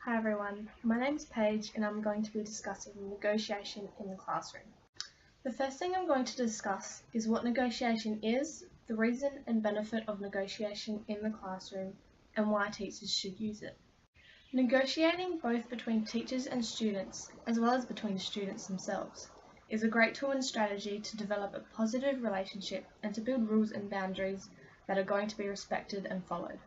Hi everyone, my name is Paige and I'm going to be discussing negotiation in the classroom. The first thing I'm going to discuss is what negotiation is, the reason and benefit of negotiation in the classroom, and why teachers should use it. Negotiating both between teachers and students, as well as between students themselves, is a great tool and strategy to develop a positive relationship and to build rules and boundaries that are going to be respected and followed.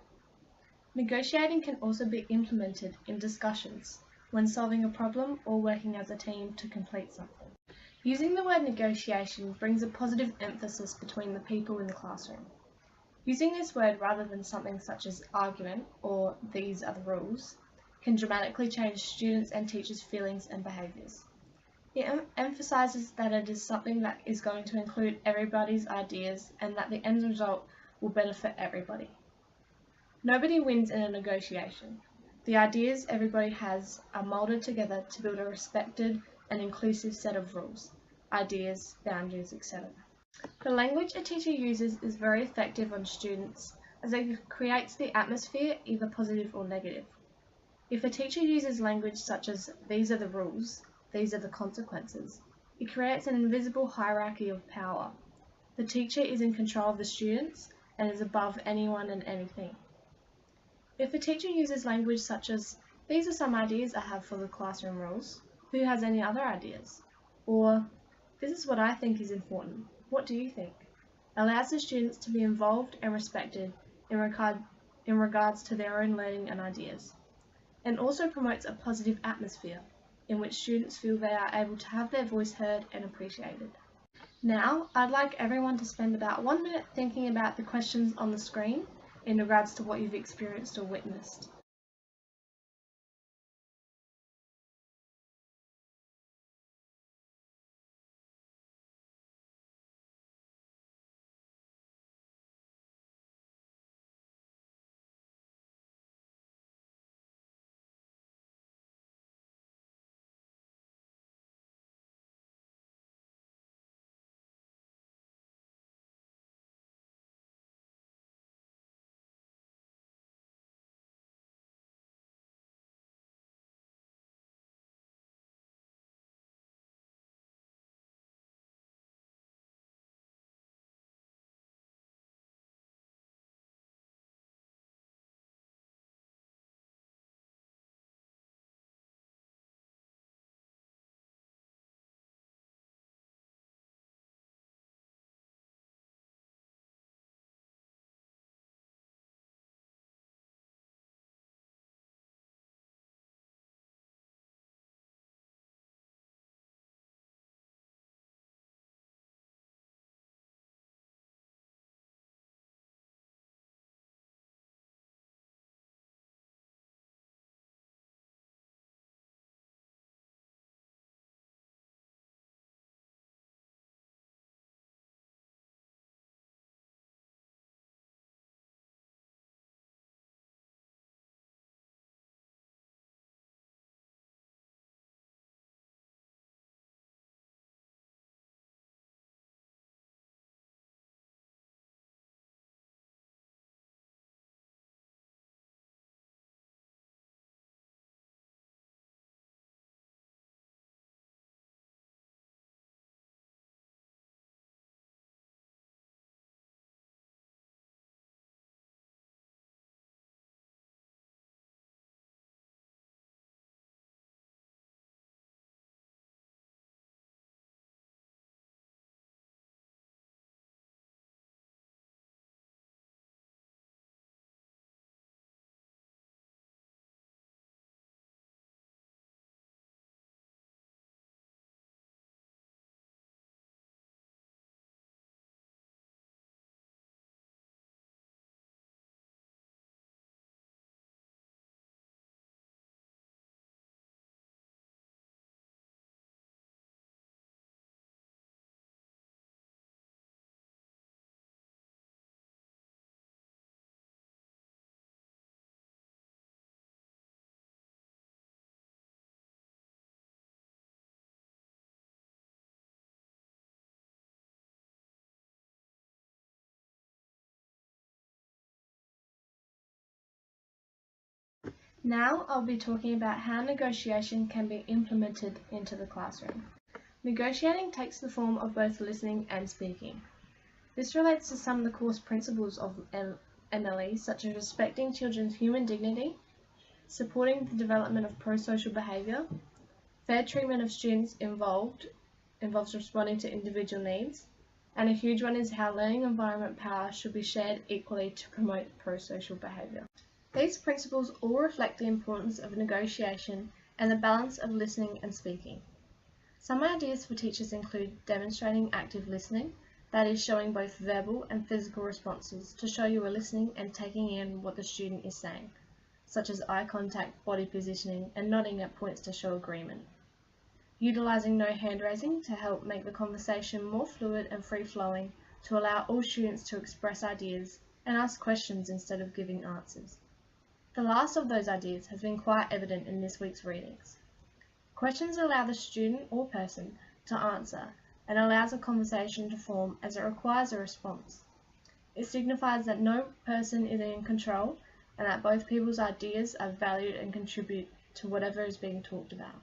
Negotiating can also be implemented in discussions, when solving a problem or working as a team to complete something. Using the word negotiation brings a positive emphasis between the people in the classroom. Using this word rather than something such as argument or these are the rules can dramatically change students' and teachers' feelings and behaviours. It emphasises that it is something that is going to include everybody's ideas and that the end result will benefit everybody. Nobody wins in a negotiation. The ideas everybody has are moulded together to build a respected and inclusive set of rules, ideas, boundaries, etc. The language a teacher uses is very effective on students as it creates the atmosphere either positive or negative. If a teacher uses language such as these are the rules, these are the consequences, it creates an invisible hierarchy of power. The teacher is in control of the students and is above anyone and anything. If a teacher uses language such as, these are some ideas I have for the classroom rules, who has any other ideas? Or, this is what I think is important, what do you think? Allows the students to be involved and respected in regards to their own learning and ideas, and also promotes a positive atmosphere in which students feel they are able to have their voice heard and appreciated. Now, I'd like everyone to spend about 1 minute thinking about the questions on the screen in regards to what you've experienced or witnessed. Now I'll be talking about how negotiation can be implemented into the classroom. Negotiating takes the form of both listening and speaking. This relates to some of the course principles of MLE, such as respecting children's human dignity, supporting the development of pro-social behaviour, fair treatment of students involves responding to individual needs, and a huge one is how learning environment power should be shared equally to promote pro-social behaviour. These principles all reflect the importance of negotiation and the balance of listening and speaking. Some ideas for teachers include demonstrating active listening, that is showing both verbal and physical responses to show you are listening and taking in what the student is saying, such as eye contact, body positioning, and nodding at points to show agreement. Utilising no hand raising to help make the conversation more fluid and free-flowing to allow all students to express ideas and ask questions instead of giving answers. The last of those ideas has been quite evident in this week's readings. Questions allow the student or person to answer and allows a conversation to form as it requires a response. It signifies that no person is in control and that both people's ideas are valued and contribute to whatever is being talked about.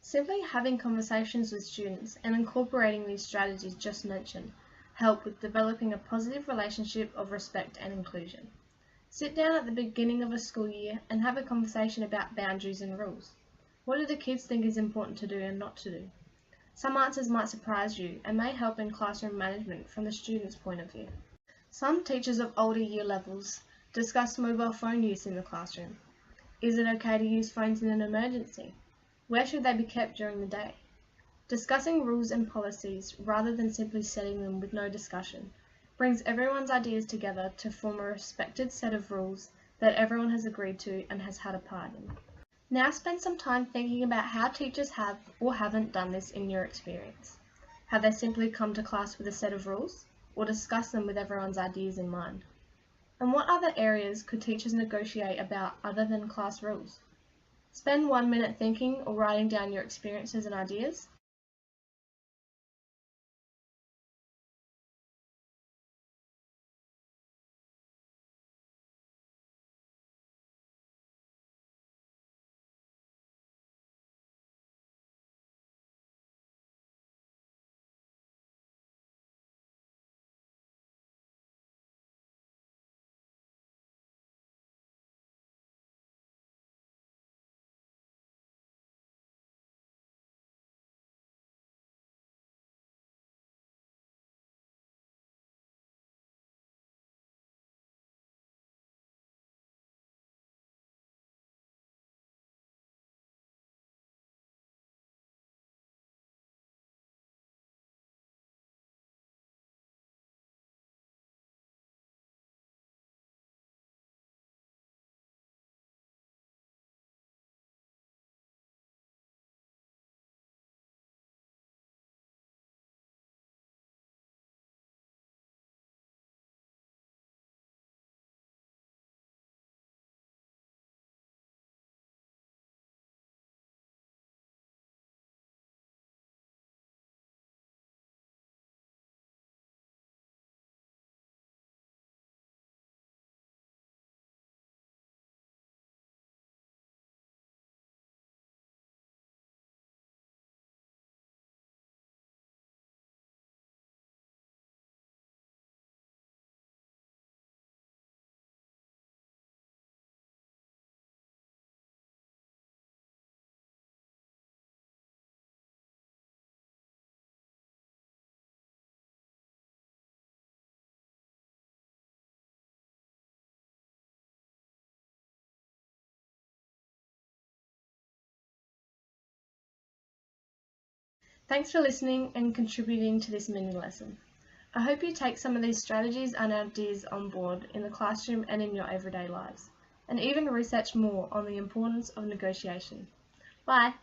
Simply having conversations with students and incorporating these strategies just mentioned help with developing a positive relationship of respect and inclusion. Sit down at the beginning of a school year and have a conversation about boundaries and rules. What do the kids think is important to do and not to do? Some answers might surprise you and may help in classroom management from the student's point of view. Some teachers of older year levels discuss mobile phone use in the classroom. Is it okay to use phones in an emergency? Where should they be kept during the day? Discussing rules and policies rather than simply setting them with no discussion brings everyone's ideas together to form a respected set of rules that everyone has agreed to and has had a part in. Now spend some time thinking about how teachers have or haven't done this in your experience. Have they simply come to class with a set of rules, or discuss them with everyone's ideas in mind? And what other areas could teachers negotiate about other than class rules? Spend 1 minute thinking or writing down your experiences and ideas. Thanks for listening and contributing to this mini lesson. I hope you take some of these strategies and ideas on board in the classroom and in your everyday lives, and even research more on the importance of negotiation. Bye!